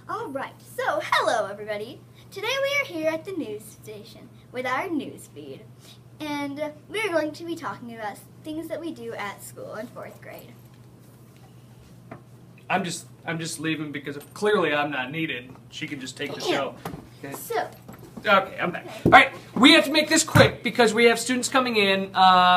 Alright, so hello everybody. Today we are here at the news station with our news feed. And we're going to be talking about things that we do at school in 4th grade. I'm just leaving because clearly I'm not needed. She can just take the show. Okay. Okay, I'm back. All right, we have to make this quick because we have students coming in.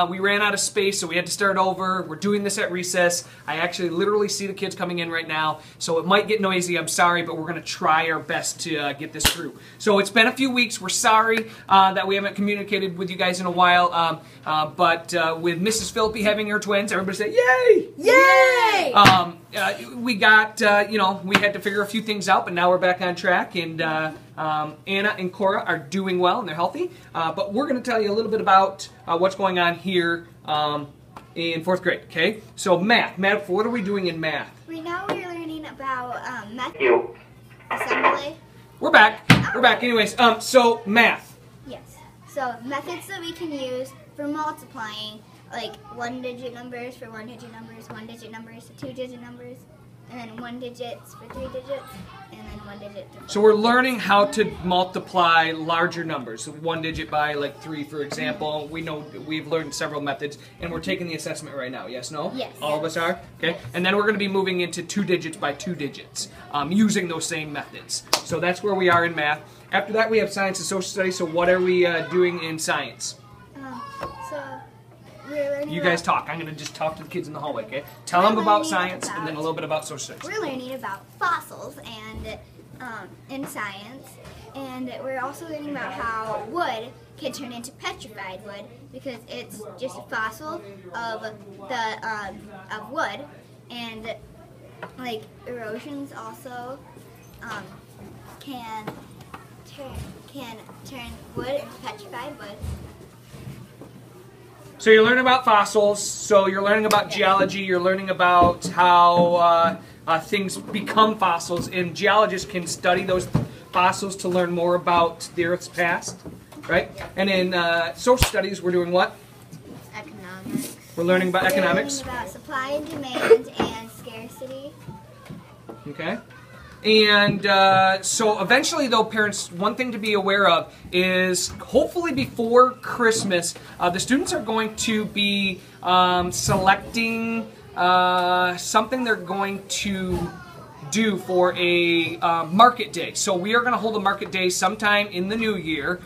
We ran out of space, so we had to start over. We're doing this at recess. I actually literally see the kids coming in right now, so it might get noisy. I'm sorry, but we're going to try our best to get this through. So it's been a few weeks. We're sorry that we haven't communicated with you guys in a while, but with Mrs. Philippi having her twins, everybody say, yay! Yay! We got, we had to figure a few things out, but now we're back on track, and Anna and Cora are doing well and they're healthy. But we're going to tell you a little bit about what's going on here in 4th grade, okay? So math. Math, what are we doing in math? Right now we're learning about method assembly. We're back. We're back. Anyways, so math. Yes. So methods that we can use for multiplying, like 1-digit numbers for 1-digit numbers, 1-digit numbers for 2-digit numbers, and then 1 digits for 3 digits, and then 1 digit for 4. So we're learning how to multiply larger numbers. So 1 digit by like 3, for example. We know we've learned several methods, and we're taking the assessment right now. Yes, no? Yes. All of us are? Okay. Yes. And then we're going to be moving into 2 digits by 2 digits, using those same methods. So that's where we are in math. After that, we have science and social studies. So what are we doing in science? So we're learning You guys talk. I'm going to just talk to the kids in the hallway, okay? Tell them about science and then a little bit about social studies. We're learning about fossils and in science, and we're also learning about how wood can turn into petrified wood because it's just a fossil of the of wood, and like erosions also can turn wood into petrified wood. So you're learning about fossils, so you're learning about geology, you're learning about how things become fossils, and geologists can study those fossils to learn more about the Earth's past, right? And in social studies, we're doing what? Economics. We're learning about economics. We're learning about supply and demand and scarcity. Okay. And so eventually, though, parents, one thing to be aware of is hopefully before Christmas, the students are going to be selecting something they're going to do for a market day. So we are going to hold a market day sometime in the new year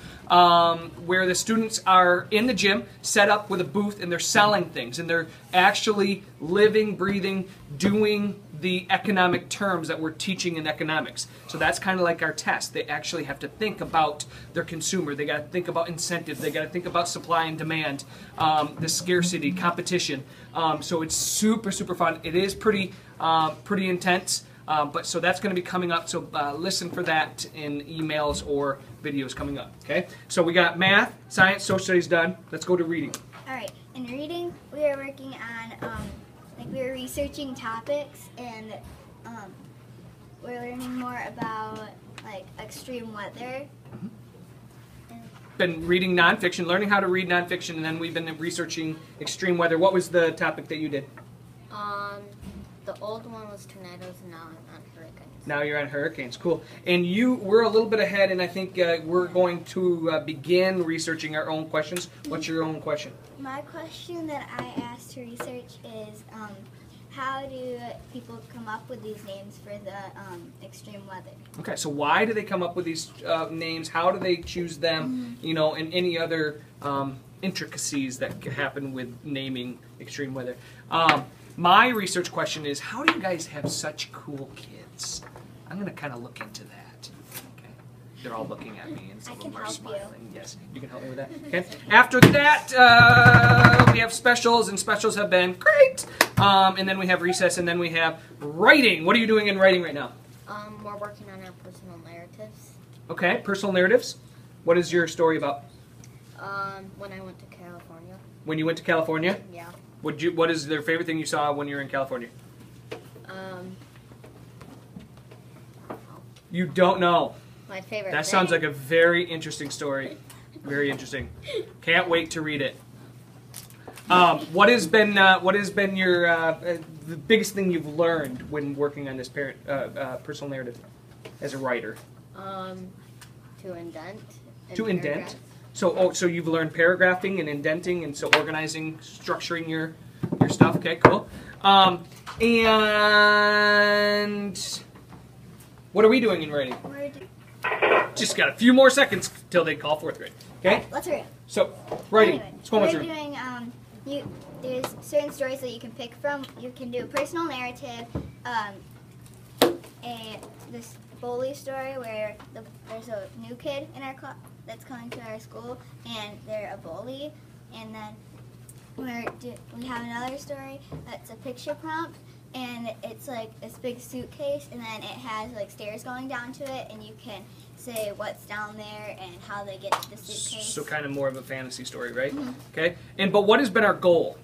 where the students are in the gym, set up with a booth, and they're selling things. And they're actually living, breathing, doing the economic terms that we're teaching in economics. So that's kind of like our test. They actually have to think about their consumer. They got to think about incentives. They got to think about supply and demand, the scarcity, competition. So it's super, super fun. It is pretty intense. But so that's going to be coming up. So listen for that in emails or videos coming up. Okay. So we got math, science, social studies done. Let's go to reading. All right. In reading, we are working on we're researching topics, and we're learning more about like extreme weather. Been reading nonfiction, learning how to read nonfiction, and then we've been researching extreme weather. What was the topic that you did? The old one was tornadoes, and now I'm on hurricanes. Now you're on hurricanes. Cool. And we're a little bit ahead, and I think we're going to begin researching our own questions. What's your own question? My question that I asked to research is, how do people come up with these names for the extreme weather? Okay, so why do they come up with these names? How do they choose them? You know, and any other intricacies that can happen with naming extreme weather. My research question is, how do you guys have such cool kids? I'm going to kind of look into that. Okay. They're all looking at me, and some of them are smiling. Yes, you can help me with that. Okay. After that, we have specials, and specials have been great. And then we have recess, and then we have writing. What are you doing in writing right now? We're working on our personal narratives. Okay, personal narratives. What is your story about? When I went to California. When you went to California? Yeah. What is their favorite thing you saw when you were in California? You don't know. My favorite That sounds like a very interesting story. Very interesting. Can't wait to read it. What has been your the biggest thing you've learned when working on this personal narrative as a writer? To indent. To indent. So you've learned paragraphing and indenting, and so organizing, structuring your stuff. Okay, cool. And what are we doing in writing? Just got a few more seconds till they call fourth grade. Okay. Let's hurry up. So writing. Anyway, Let's go on we're through. doing there's certain stories that you can pick from. You can do a personal narrative, this bully story where there's a new kid in our class that's coming to our school and they're a bully, and then we have another story that's a picture prompt, and it's like this big suitcase, and then it has like stairs going down to it, and you can say what's down there and how they get to the suitcase. So kind of more of a fantasy story, right? Mm-hmm. Okay. But what has been our goal?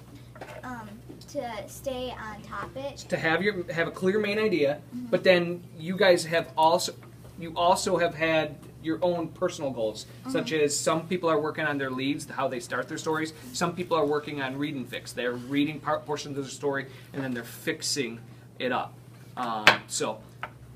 To stay on topic. To have a clear main idea, but then you guys have also have had your own personal goals, such as some people are working on their leads, how they start their stories. Some people are working on read and fix. They're reading portions of the story and then they're fixing it up.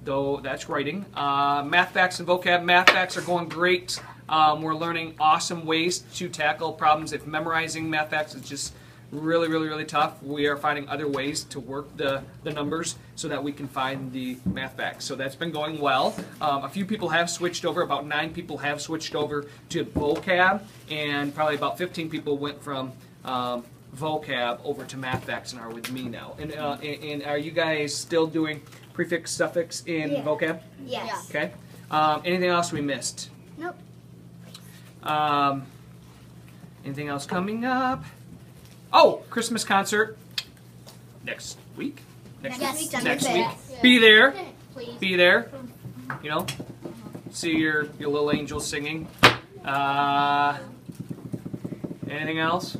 Though that's writing. Math facts and vocab. Math facts are going great. We're learning awesome ways to tackle problems. If memorizing math facts is just really, really, really tough, we are finding other ways to work the numbers so that we can find the math facts. So that's been going well. A few people have switched over. About 9 people have switched over to vocab, and probably about 15 people went from vocab over to math facts and are with me now. And are you guys still doing prefix, suffix in vocab? Yes. Okay. Anything else we missed? Nope. Anything else coming up? Oh, Christmas concert next week. Next week. Yes. Be there. Please. Be there. You know, see your little angels singing. Anything else?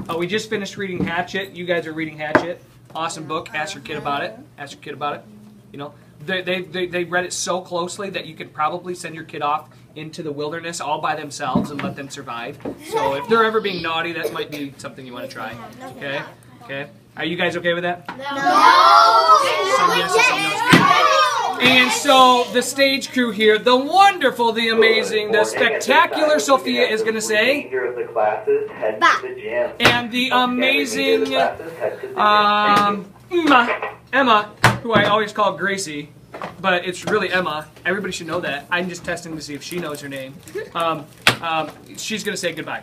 Oh, we just finished reading Hatchet. You guys are reading Hatchet. Awesome book. Ask your kid about it. Ask your kid about it. You know, they read it so closely that you could probably send your kid off into the wilderness all by themselves and let them survive. So if they're ever being naughty, that might be something you want to try. Okay? Okay? Are you guys okay with that? No. Some yes and some no's. And so the stage crew here, the wonderful, the amazing, the spectacular Sophia is going to say, of the classes head to the gym. and the amazing Emma, who I always call Gracie, but it's really Emma. Everybody should know that. I'm just testing to see if she knows her name. She's going to say goodbye.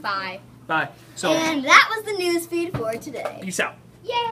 Bye. Bye. So, And that was the news feed for today. peace out. Yay!